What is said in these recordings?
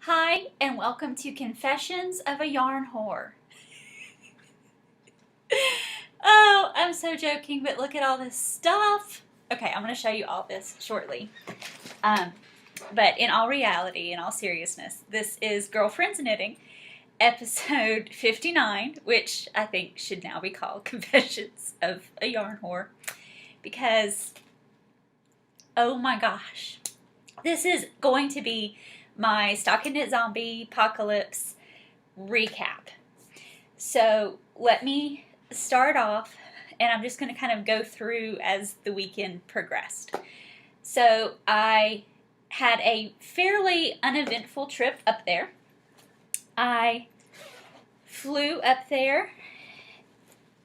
Hi, and welcome to Confessions of a Yarn Whore. Oh, I'm so joking, but look at all this stuff. Okay, I'm going to show you all this shortly. Um, but in all reality, in all seriousness, this is Girlfriends Knitting, episode 59, which I think should now be called Confessions of a Yarn Whore. Because, oh my gosh, this is going to be my Stocking Knit Zombie Apocalypse recap. So let me start off, and I'm just going to kind of go through as the weekend progressed. So I had a fairly uneventful trip up there. I flew up there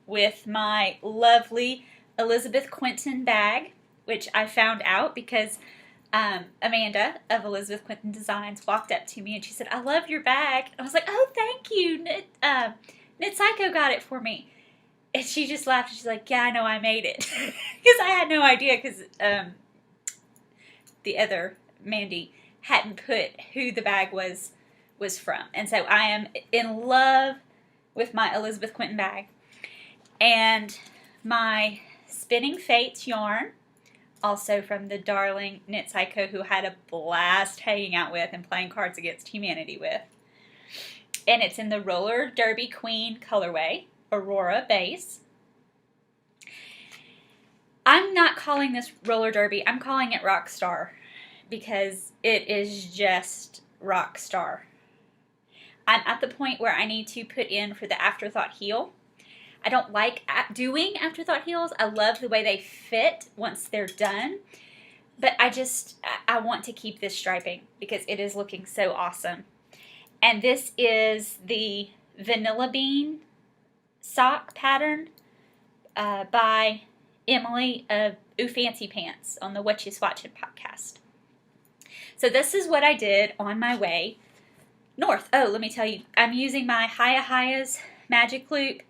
with my lovely Elizabeth Quinton bag, which I found out because Amanda of Elizabeth Quinton Designs walked up to me and she said, "I love your bag." I was like, "Oh, thank you. Knit Psycho got it for me." And she just laughed and she's like, "Yeah, I know, I made it." Because I had no idea, because the other Mandy hadn't put who the bag was from. And so I am in love with my Elizabeth Quinton bag. And my Spinning Fates yarn, also from the darling Knit Psycho, who had a blast hanging out with and playing Cards Against Humanity with. And it's in the Roller Derby Queen colorway, Aurora base. I'm not calling this Roller Derby, I'm calling it Rockstar, because it is just Rockstar. I'm at the point where I need to put in for the Afterthought heel. I don't like doing Afterthought heels. I love the way they fit once they're done. But I want to keep this striping because it is looking so awesome. And this is the Vanilla Bean sock pattern by Emily of Ooh Fancy Pants on the What You Swatchin' podcast. So this is what I did on my way north. Oh, let me tell you, I'm using my Hiya's Magic Loop.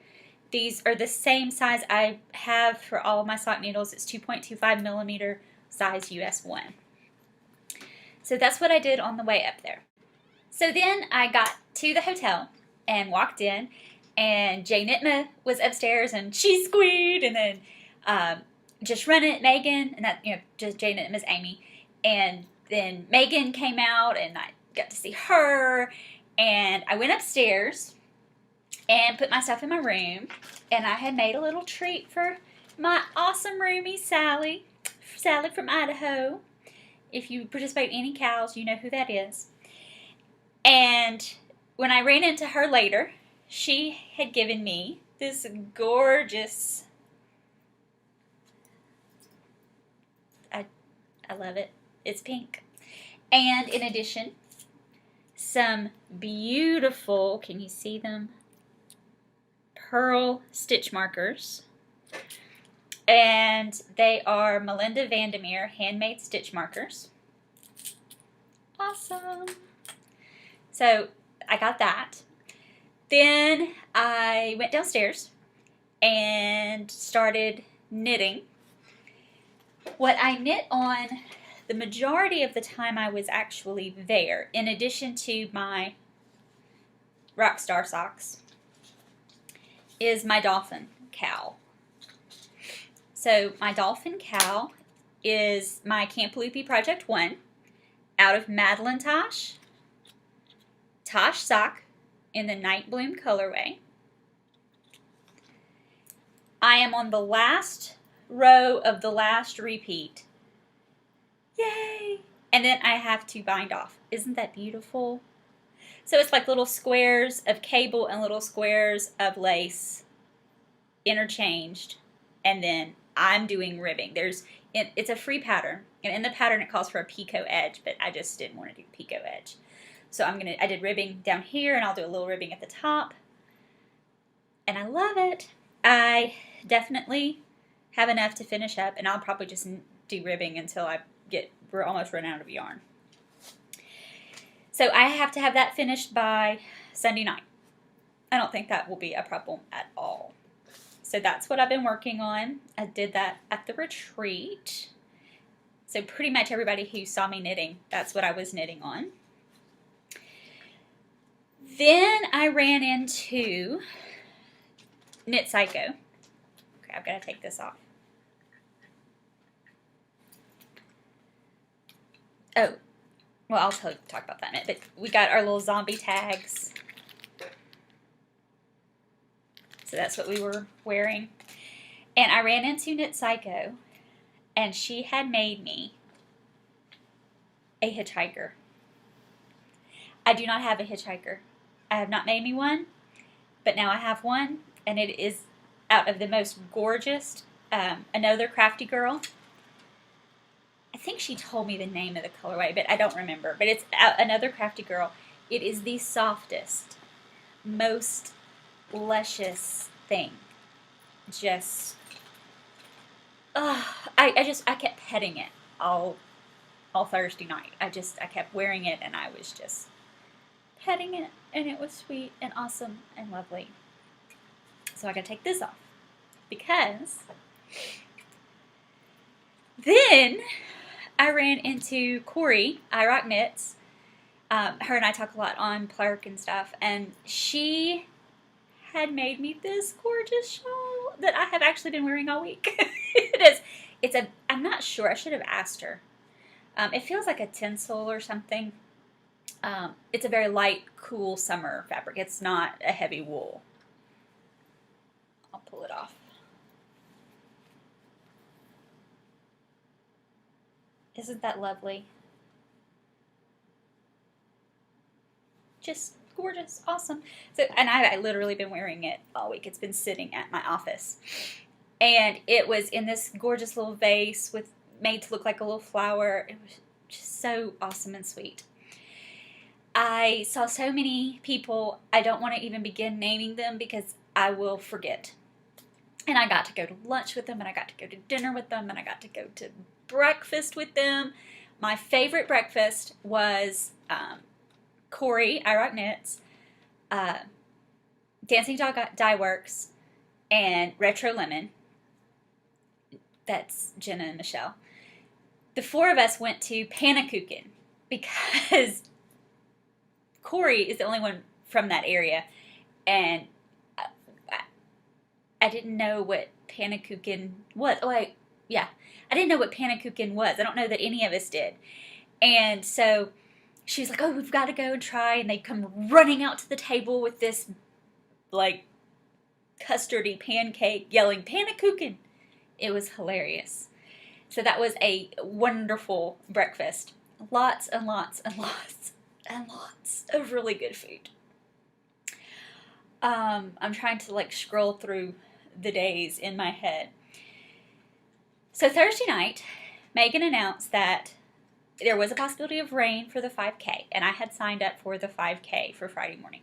These are the same size I have for all of my sock needles. It's 2.25 millimeter size US 1. So that's what I did on the way up there. So then I got to the hotel and walked in, and Jay Nitma was upstairs, and she squeed, and then Just Run It, Megan, and that, just Jay Nitma's Amy, and then Megan came out, and I got to see her, and I went upstairs and put my stuff in my room, and I had made a little treat for my awesome roomie, Sally from Idaho. If you participate in any cows, you know who that is. And when I ran into her later, she had given me this gorgeous, I love it, it's pink. And in addition, some beautiful, can you see them? Pearl stitch markers. And they are Melinda Vandermeer handmade stitch markers. Awesome. So I got that. Then I went downstairs and started knitting. What I knit on the majority of the time I was actually there, in addition to my Rockstar socks, is my Dolphin cowl. So my Dolphin cowl is my Camp Loopy Project 1 out of Madeline Tosh sock in the Night Bloom colorway. I am on the last row of the last repeat. Yay! And then I have to bind off. Isn't that beautiful? So it's like little squares of cable and little squares of lace interchanged, and then I'm doing ribbing. It's a free pattern, and in the pattern it calls for a picot edge, but I just didn't want to do picot edge. So I did ribbing down here, and I'll do a little ribbing at the top, and I love it. I definitely have enough to finish up, and I'll probably just do ribbing until we're almost run out of yarn. So I have to have that finished by Sunday night. I don't think that will be a problem at all. So that's what I've been working on. I did that at the retreat. So pretty much everybody who saw me knitting, that's what I was knitting on. Then I ran into Knit Psycho. Okay, I've got to take this off. Oh, well, I'll talk about that in a minute. But we got our little zombie tags. So that's what we were wearing. And I ran into Knit Psycho, and she had made me a hitchhiker. I do not have a hitchhiker. I have not made me one, but now I have one, and it is out of the most gorgeous, Another Crafty Girl. I think she told me the name of the colorway, but I don't remember. But it's Another Crafty Girl. It is the softest, most luscious thing. Just, I kept petting it all Thursday night. I kept wearing it, and I was just petting it, and it was sweet and awesome and lovely. So I gotta take this off because then I ran into Corey, I Rock Knits. Her and I talk a lot on Plurk and stuff, and she had made me this gorgeous shawl that I have actually been wearing all week. I'm not sure, I should have asked her. It feels like a tinsel or something. It's a very light, cool summer fabric. It's not a heavy wool. I'll pull it off. Isn't that lovely? Just gorgeous, awesome. So, and I literally been wearing it all week. It's been sitting at my office. And it was in this gorgeous little vase made to look like a little flower. It was just so awesome and sweet. I saw so many people, I don't want to even begin naming them because I will forget. And I got to go to lunch with them, and I got to go to dinner with them, and I got to go to breakfast with them. My favorite breakfast was Corey, I Rock Knits, Dancing Dye Works, and Retro Lemon. That's Jenna and Michelle. The four of us went to Panakuchen because Corey is the only one from that area, and I didn't know what Panakuchen was. I didn't know what Panakuchen was. I don't know that any of us did. And so she's like, oh, we've got to go and try. And they come running out to the table with this, like, custardy pancake, yelling, Panakuchen. It was hilarious. So that was a wonderful breakfast. Lots and lots and lots and lots of really good food. I'm trying to, like, scroll through the days in my head. So Thursday night, Megan announced that there was a possibility of rain for the 5K, and I had signed up for the 5K for Friday morning.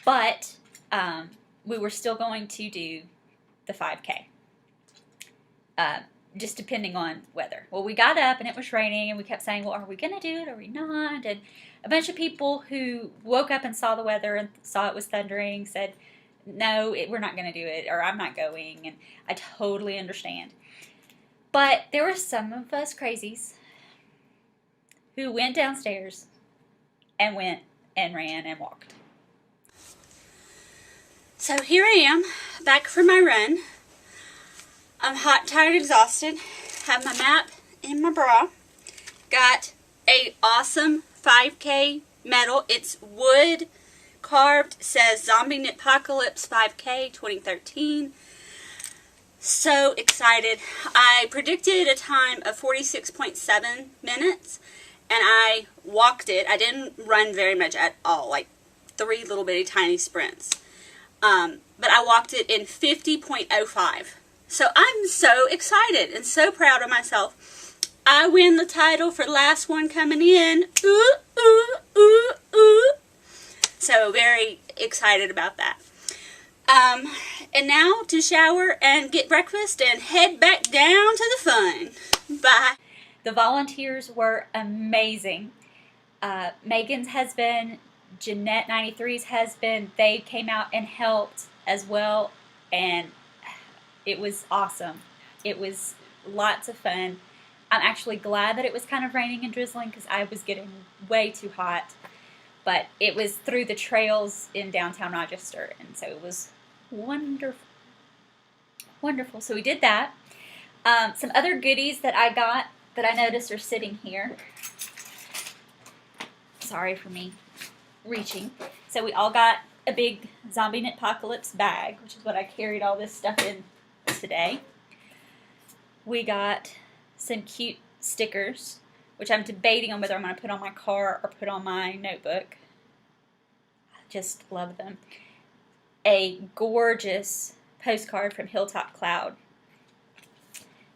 But we were still going to do the 5K, just depending on weather. Well, we got up, and it was raining, and we kept saying, well, are we going to do it? Are we not? And a bunch of people who woke up and saw the weather and saw it was thundering said, no, we're not going to do it, or I'm not going, and I totally understand. But there were some of us crazies who went downstairs and went and ran and walked. So here I am, back from my run. I'm hot, tired, exhausted. Have my map in my bra. Got a awesome 5K medal. It's wood carved, says Zombie Knitpocalypse 5K 2013. So excited. I predicted a time of 46.7 minutes, and I walked it. I didn't run very much at all, like 3 little bitty tiny sprints. But I walked it in 50.05. So I'm so excited and so proud of myself. I win the title for the last one coming in. Ooh, ooh, ooh, ooh. So very excited about that. And now to shower and get breakfast and head back down to the fun. Bye. The volunteers were amazing. Megan's husband, Jeanette 93's husband, they came out and helped as well, and it was awesome. It was lots of fun. I'm actually glad that it was kind of raining and drizzling because I was getting way too hot. but it was through the trails in downtown Rochester, and so it was wonderful. Wonderful. So we did that. Some other goodies that I got that I noticed are sitting here. Sorry for me reaching. So we all got a big Zombie Knitpocalypse bag, which is what I carried all this stuff in today. We got some cute stickers, which I'm debating on whether I'm going to put on my car or put on my notebook. I just love them. A gorgeous postcard from Hilltop Cloud.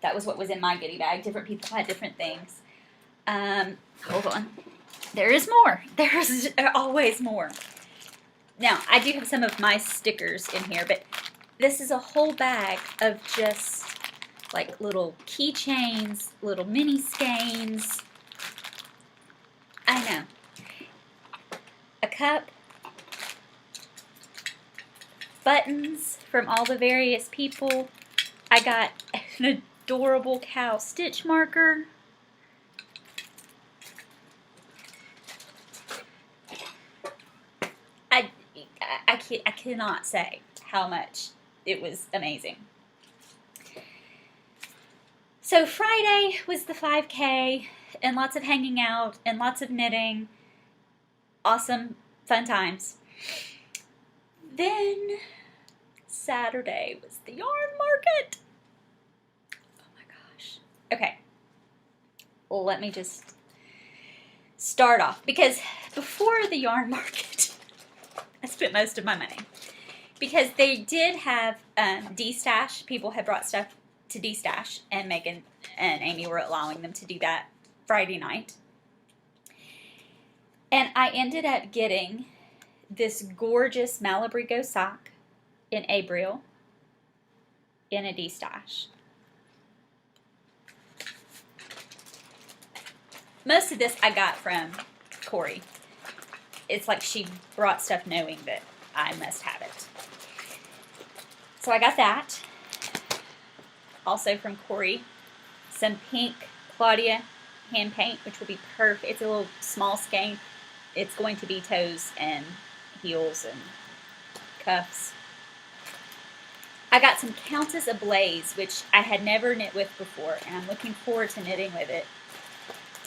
That was what was in my goodie bag. Different people had different things. Hold on. There is more. There's always more. Now, I do have some of my stickers in here, but this is a whole bag of just like little keychains, little mini skeins. I know. A cup. Buttons from all the various people. I got an adorable cow stitch marker. I cannot say how much it was amazing. So Friday was the 5K and lots of hanging out and lots of knitting. Awesome, fun times. Then Saturday was the yarn market. Oh my gosh. Okay. Well, let me just start off, because before the yarn market, I spent most of my money. Because they did have D-Stash. People had brought stuff to D-Stash, and Megan and Amy were allowing them to do that Friday night. And I ended up getting this gorgeous Malabrigo sock in Abriel in a D-Stash. Most of this I got from Corey. It's like she brought stuff knowing that I must have it. So I got that. Also from Corey, some pink Claudia hand paint, which will be perfect. It's a little small skein. It's going to be toes and heels and cuffs. I got some Countess Ablaze, which I had never knit with before, and I'm looking forward to knitting with it.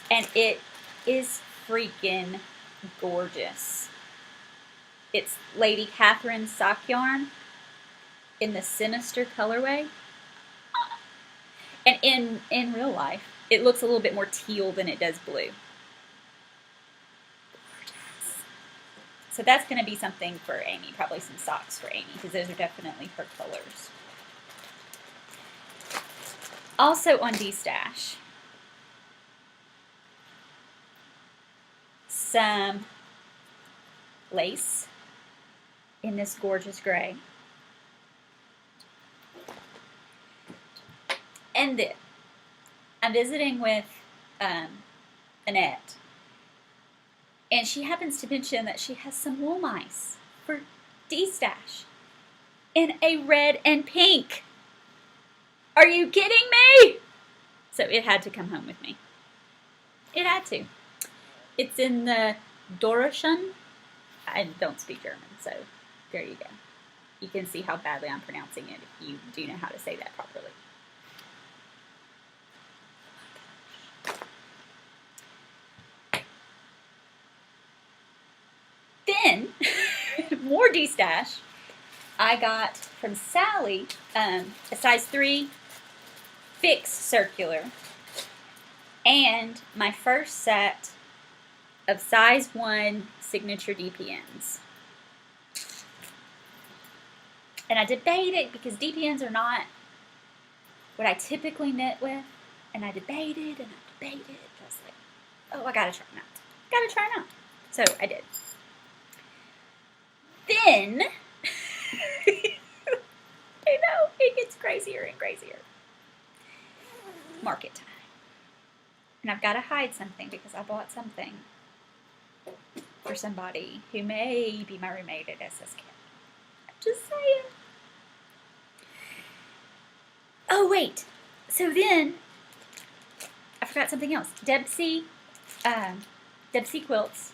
And it is freaking gorgeous. It's Lady Catherine sock yarn in the Sinister colorway. And in real life, it looks a little bit more teal than it does blue. So that's going to be something for Amy, probably some socks for Amy, because those are definitely her colors. Also on D-Stash, some lace in this gorgeous gray. And then I'm visiting with Annette, and she happens to mention that she has some wool mice for D-Stash in a red and pink. Are you kidding me? So it had to come home with me. It had to. It's in the Dorischen. I don't speak German, so there you go. You can see how badly I'm pronouncing it if you do know how to say that properly. Then, more D-Stash. I got from Sally a size 3 fix circular and my first set of size 1 signature DPNs. And I debated, because DPNs are not what I typically knit with, and I debated and I debated. I was like, oh, I gotta try them out. Gotta try them out. So I did. Then, I know, it gets crazier and crazier. Market time. And I've got to hide something because I bought something for somebody who may be my roommate at SSK. I'm just saying. Oh, wait. So then, I forgot something else. Debsey Quilts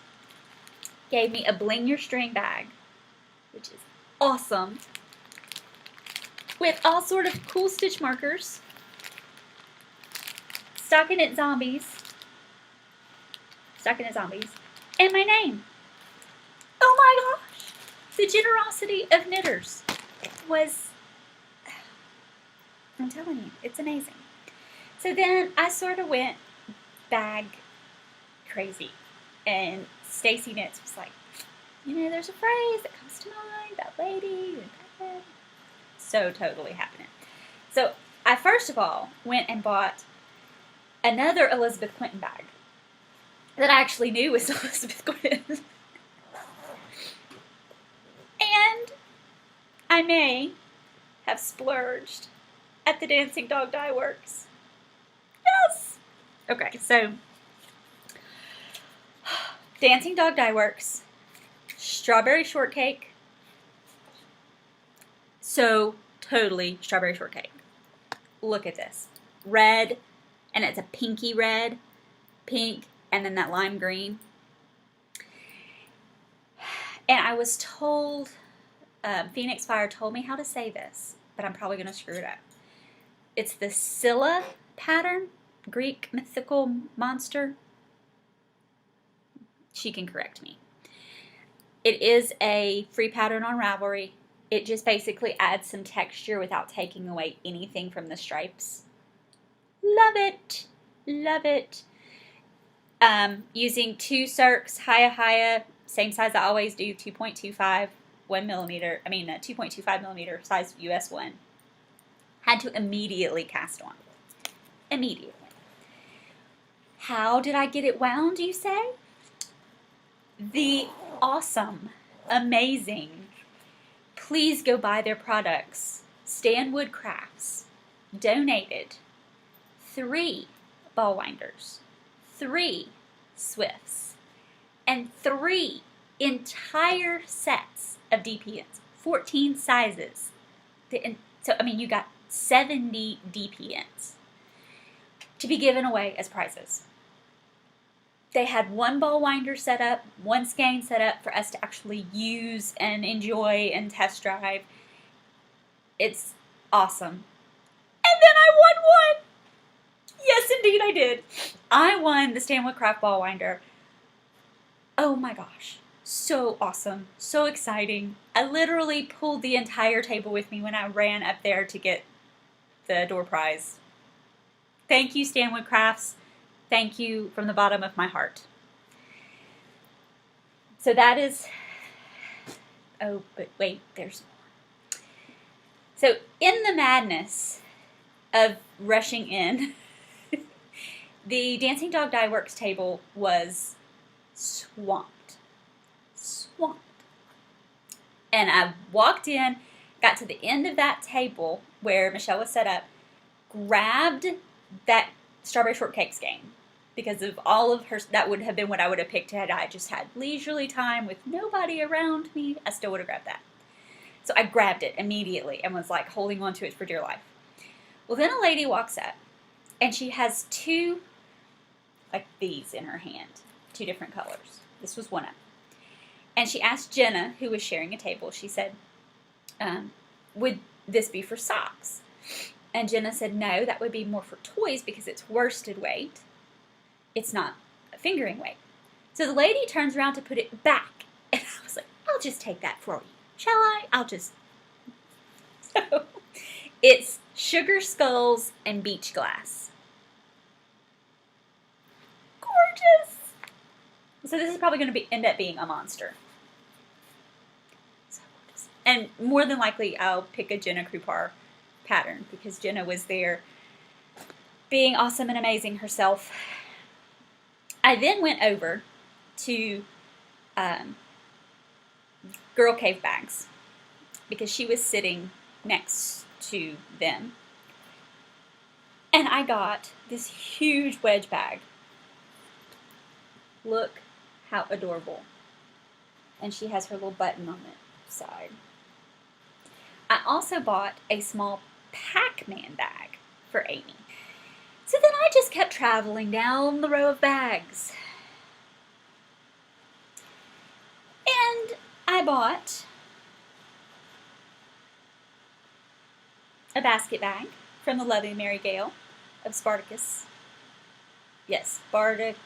gave me a Bling Your String bag, which is awesome, with all sort of cool stitch markers, stockinette zombies, and my name. Oh my gosh! The generosity of knitters was, I'm telling you, it's amazing. So then I sort of went bag crazy, and Stacy Knits was like, you know, there's a phrase that comes to mind, that lady, and that. So totally happening. So I first of all went and bought another Elizabeth Quinton bag that I actually knew was Elizabeth Quinton. And I may have splurged at the Dancing Dog Dye Works. Yes! Okay, so Dancing Dog Dye Works, strawberry shortcake. So totally strawberry shortcake. Look at this. Red, and it's a pinky red, pink, and then that lime green. And I was told, Phoenix Fire told me how to say this, but I'm probably going to screw it up. It's the Scylla pattern, Greek mythical monster. She can correct me. It is a free pattern on Ravelry. It just basically adds some texture without taking away anything from the stripes. Love it. Love it. Using 2 Cirques, Hiya, same size I always do, 2.25, 1 millimeter, 2.25 millimeter size US 1. Had to immediately cast on. Immediately. How did I get it wound, you say? The awesome, amazing, please go buy their products, Stanwood Crafts donated 3 ball winders, 3 Swifts, and 3 entire sets of DPNs, 14 sizes. So, you got 70 DPNs to be given away as prizes. They had 1 ball winder set up, 1 skein set up for us to actually use and enjoy and test drive. It's awesome. And then I won one! Yes, indeed I did. I won the Stanwood Craft Ball Winder. Oh my gosh. So awesome. So exciting. I literally pulled the entire table with me when I ran up there to get the door prize. Thank you, Stanwood Crafts. Thank you from the bottom of my heart. So that is... Oh, but wait, there's more. So in the madness of rushing in, the Dancing Dog Dye Works table was swamped. Swamped. And I walked in, got to the end of that table where Michelle was set up, grabbed that strawberry shortcake skein. Because of all of her, that would have been what I would have picked had I just had leisurely time with nobody around me. I still would have grabbed that. So I grabbed it immediately and was like holding on to it for dear life. Well, then a lady walks up and she has 2, like these in her hand, 2 different colors. This was one of them. And she asked Jenna, who was sharing a table, she said, would this be for socks? And Jenna said, no, that would be more for toys because it's worsted weight. It's not a fingering weight. So the lady turns around to put it back. And I was like, I'll just take that for you. Shall I? So it's sugar skulls and beach glass. Gorgeous. So this is probably going to end up being a monster. So gorgeous. And more than likely, I'll pick a Jenna Krupar pattern because Jenna was there being awesome and amazing herself. I then went over to Girl Cave Bags because she was sitting next to them. And I got this huge wedge bag. Look how adorable. And she has her little button on the side. I also bought a small Pac-Man bag for Amy. So then I just kept traveling down the row of bags. And I bought a basket bag from the lovely Mary Gale of Spartacus. Yes, Spartacus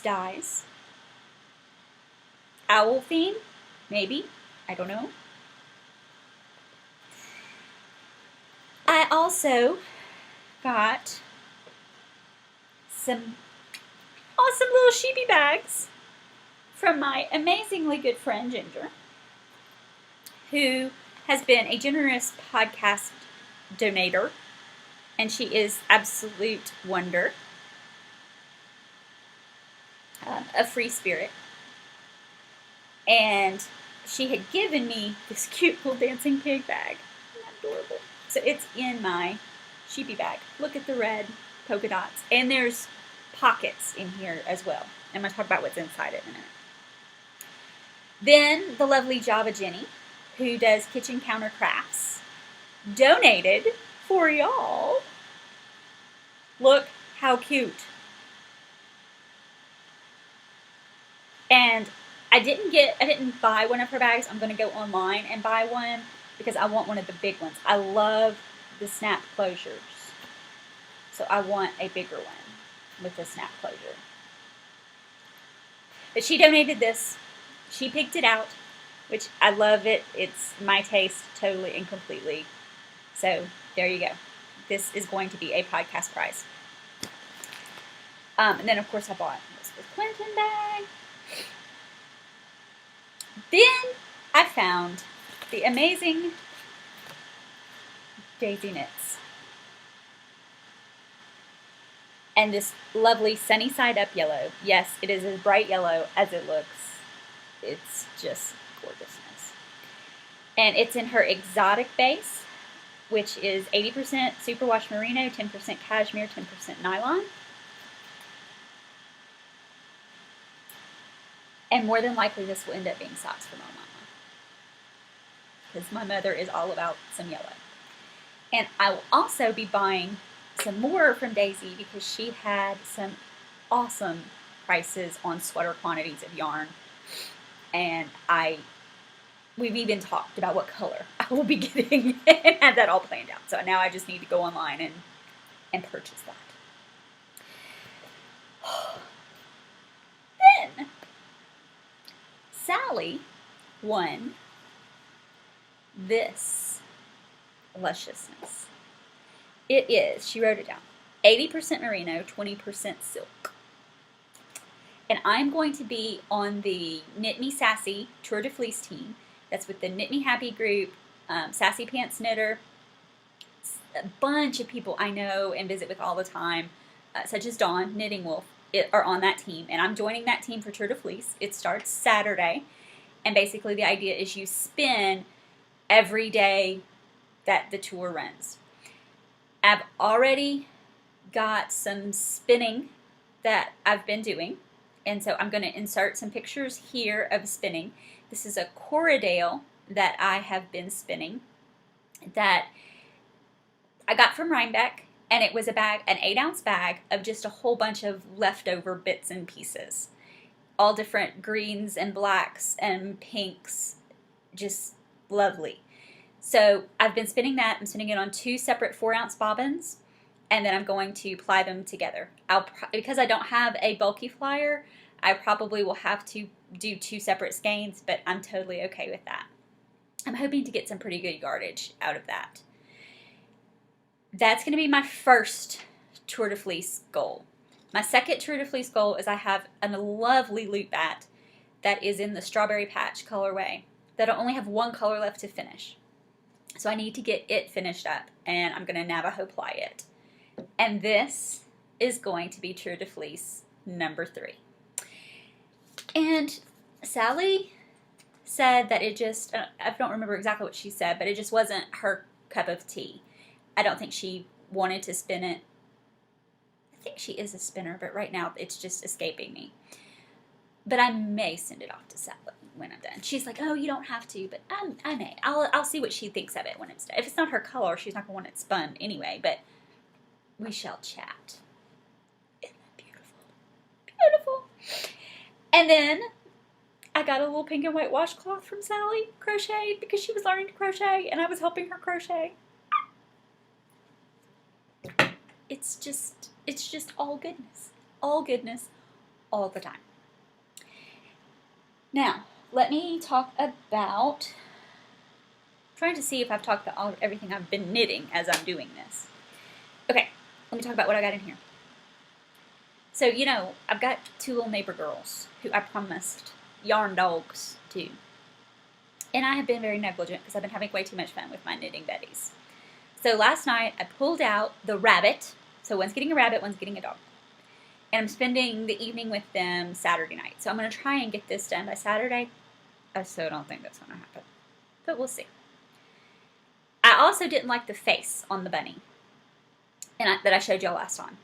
Dies. Owl theme? Maybe. I don't know. I also got some awesome little sheepy bags from my amazingly good friend Ginger, who has been a generous podcast donator, and she is absolute wonder, a free spirit. And she had given me this cute little dancing pig bag. Isn't that adorable? So it's in my sheepy bag. Look at the red polka dots. And there's pockets in here as well. I'm going to talk about what's inside it in a minute. Then the lovely Java Jenny, who does kitchen counter crafts, donated for y'all. Look how cute. And I didn't buy one of her bags. I'm going to go online and buy one because I want one of the big ones. I love the snap closures. So I want a bigger one with the snap closure. But she donated this. She picked it out, which I love it. It's my taste totally and completely. So there you go. This is going to be a podcast prize. And then, of course, I bought this with Clinton bag. Then I found the amazing Daisy Knits. And this lovely sunny side up yellow. Yes, it is as bright yellow as it looks. It's just gorgeousness. And it's in her exotic base, which is 80% superwash merino, 10% cashmere, 10% nylon. And more than likely, this will end up being socks for my mama. Because my mother is all about some yellow. And I will also be buying some more from Daisy because she had some awesome prices on sweater quantities of yarn. And we've even talked about what color I will be getting and had that all planned out. So now I just need to go online and purchase that. Then Sally won this lusciousness. It is, she wrote it down, 80% merino, 20% silk. And I'm going to be on the Knit Me Sassy Tour de Fleece team. That's with the Knit Me Happy group, Sassy Pants Knitter, a bunch of people I know and visit with all the time, such as Dawn, Knitting Wolf, are on that team. And I'm joining that team for Tour de Fleece. It starts Saturday. And basically the idea is you spin every day that the tour runs. I've already got some spinning that I've been doing. And so I'm going to insert some pictures here of spinning. This is a Corriedale that I have been spinning that I got from Rhinebeck. And it was a bag, an 8-ounce bag of just a whole bunch of leftover bits and pieces. All different greens and blacks and pinks. Just lovely. So I've been spinning that. I'm spinning it on 2 separate 4-ounce bobbins. And then I'm going to ply them together. Because I don't have a bulky flyer, I probably will have to do 2 separate skeins, but I'm totally okay with that. I'm hoping to get some pretty good yardage out of that. That's going to be my first Tour de Fleece goal. My second Tour de Fleece goal is I have a lovely loop bat that is in the Strawberry Patch colorway that I only have one color left to finish. So I need to get it finished up, and I'm going to Navajo ply it. And this is going to be Tour de Fleece number 3. And Sally said that it just, I don't remember exactly what she said, but it just wasn't her cup of tea. I don't think she wanted to spin it. I think she is a spinner, but right now it's just escaping me. But I may send it off to Sally when I'm done. She's like, oh, you don't have to, but I may. I'll see what she thinks of it when it's done. If it's not her color, she's not going to want it spun anyway, but we shall chat. Isn't that beautiful? Beautiful. And then I got a little pink and white washcloth from Sally Crochet because she was learning to crochet and I was helping her crochet. It's just all goodness. All goodness all the time. Now, let me talk about, trying to see if I've talked about everything I've been knitting as I'm doing this. Okay, let me talk about what I got in here. So, you know, I've got two little neighbor girls who I promised yarn dogs to. And I have been very negligent because I've been having way too much fun with my knitting buddies. So last night I pulled out the rabbit. So one's getting a rabbit, one's getting a dog. And I'm spending the evening with them Saturday night. So I'm going to try and get this done by Saturday. I still don't think that's going to happen. But we'll see. I also didn't like the face on the bunny that I showed y'all last time.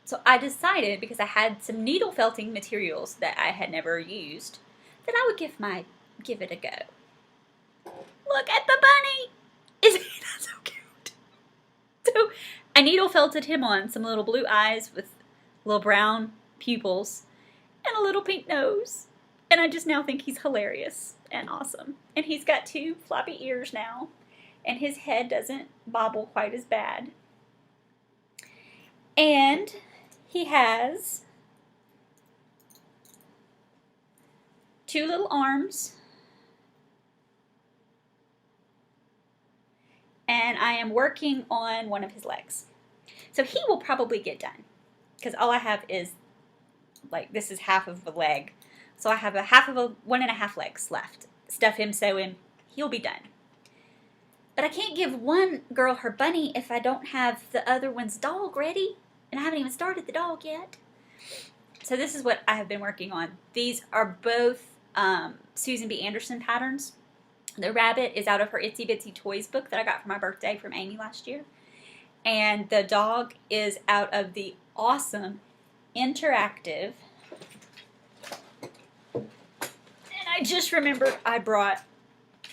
So I decided, because I had some needle felting materials that I had never used, that I would give it a go. Look at the bunny! Isn't that so cute? So I needle felted him on some little blue eyes with little brown pupils and a little pink nose. And I just now think he's hilarious and awesome. And he's got two floppy ears now. And his head doesn't bobble quite as bad. And he has two little arms. And I am working on one of his legs. So he will probably get done. Because all I have is, like, this is half of a leg. So I have one and a half legs left. Stuff him, sew him, he'll be done. But I can't give one girl her bunny if I don't have the other one's dog ready. And I haven't even started the dog yet. So this is what I have been working on. These are both Susan B. Anderson patterns. The rabbit is out of her Itsy Bitsy Toys book that I got for my birthday from Amy last year. And the dog is out of the awesome interactive. And I just remembered I brought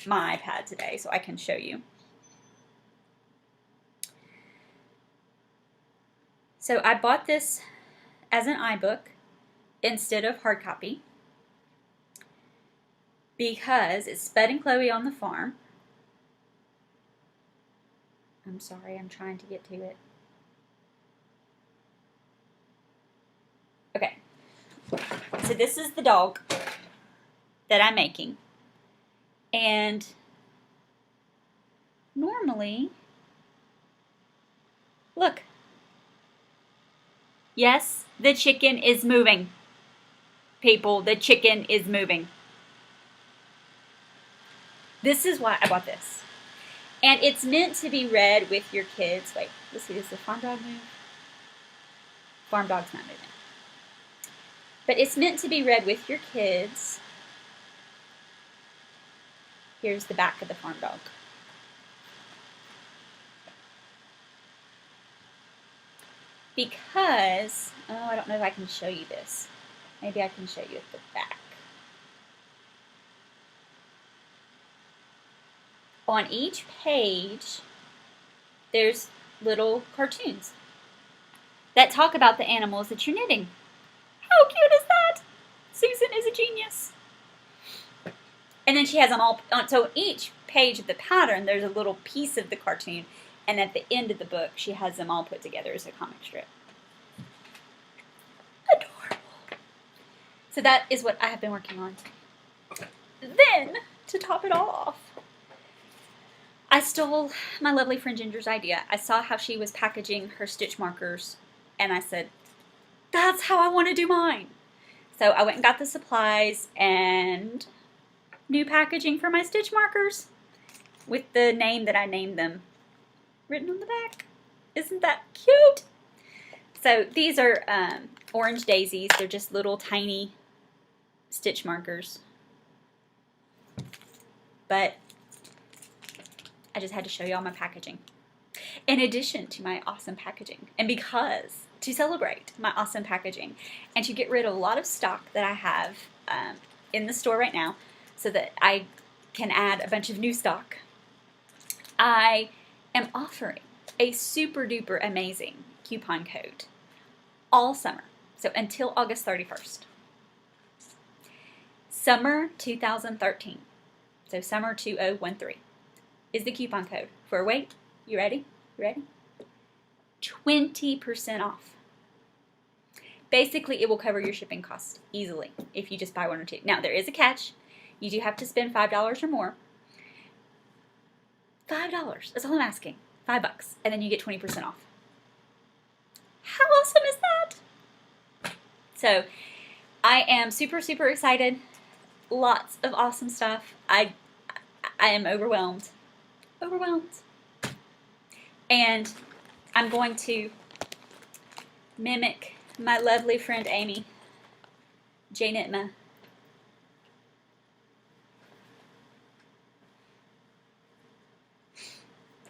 my iPad today so I can show you. So I bought this as an iBook instead of hard copy because it's Spud and Chloe on the Farm. I'm sorry, I'm trying to get to it. Okay, so this is the dog that I'm making. And normally, look. Yes, the chicken is moving. People, the chicken is moving. This is why I bought this. And it's meant to be read with your kids. Wait, let's see, does the farm dog move? Farm dog's not moving. But it's meant to be read with your kids. Here's the back of the farm dog. Because, oh, I don't know if I can show you this. Maybe I can show you at the back. On each page, there's little cartoons that talk about the animals that you're knitting. How cute is that? Susan is a genius. And then she has them all, so each page of the pattern, there's a little piece of the cartoon. And at the end of the book, she has them all put together as a comic strip. Adorable. So that is what I have been working on. Then, to top it all off, I stole my lovely friend Ginger's idea. I saw how she was packaging her stitch markers, and I said, that's how I want to do mine. So I went and got the supplies and new packaging for my stitch markers with the name that I named them written on the back. Isn't that cute? So these are orange daisies. They're just little tiny stitch markers. But I just had to show y'all my packaging. In addition to my awesome packaging. And because to celebrate my awesome packaging and to get rid of a lot of stock that I have in the store right now so that I can add a bunch of new stock, I am offering a super duper amazing coupon code all summer. So until August 31st. Summer 2013. So summer 2013 is the coupon code for, wait, you ready? You ready? 20% off. Basically, it will cover your shipping costs easily if you just buy one or two. Now, there is a catch. You do have to spend $5 or more. $5. That's all I'm asking. $5. And then you get 20% off. How awesome is that? So, I am super, super excited. Lots of awesome stuff. I am overwhelmed. Overwhelmed. And I'm going to mimic my lovely friend Amy, Jane Itma.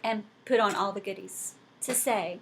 And put on all the goodies to say,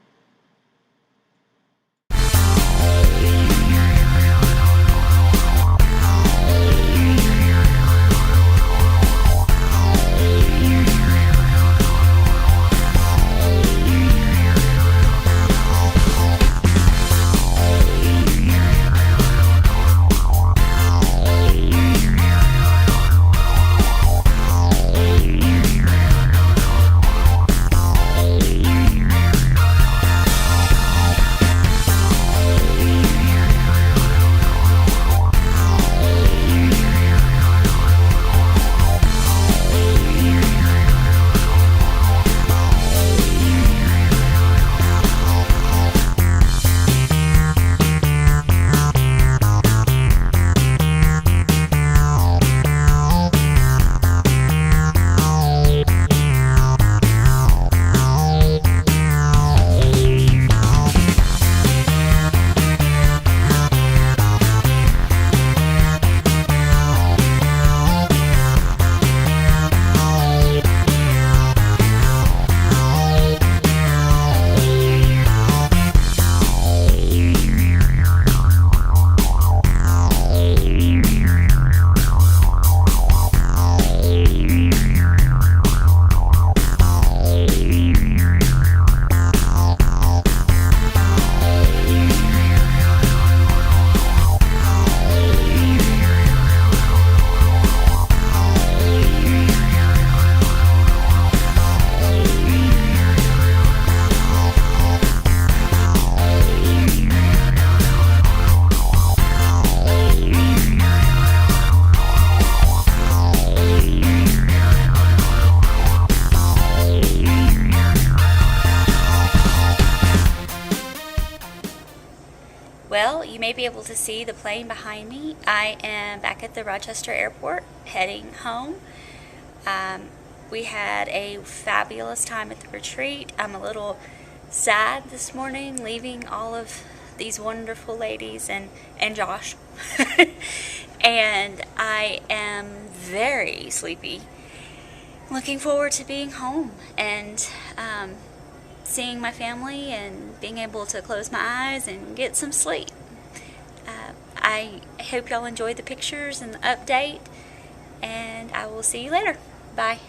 well, you may be able to see the plane behind me. I am back at the Rochester Airport, heading home. We had a fabulous time at the retreat. I'm a little sad this morning, leaving all of these wonderful ladies and Josh. And I am very sleepy. Looking forward to being home and seeing my family and being able to close my eyes and get some sleep. I hope y'all enjoyed the pictures and the update, and I will see you later. Bye.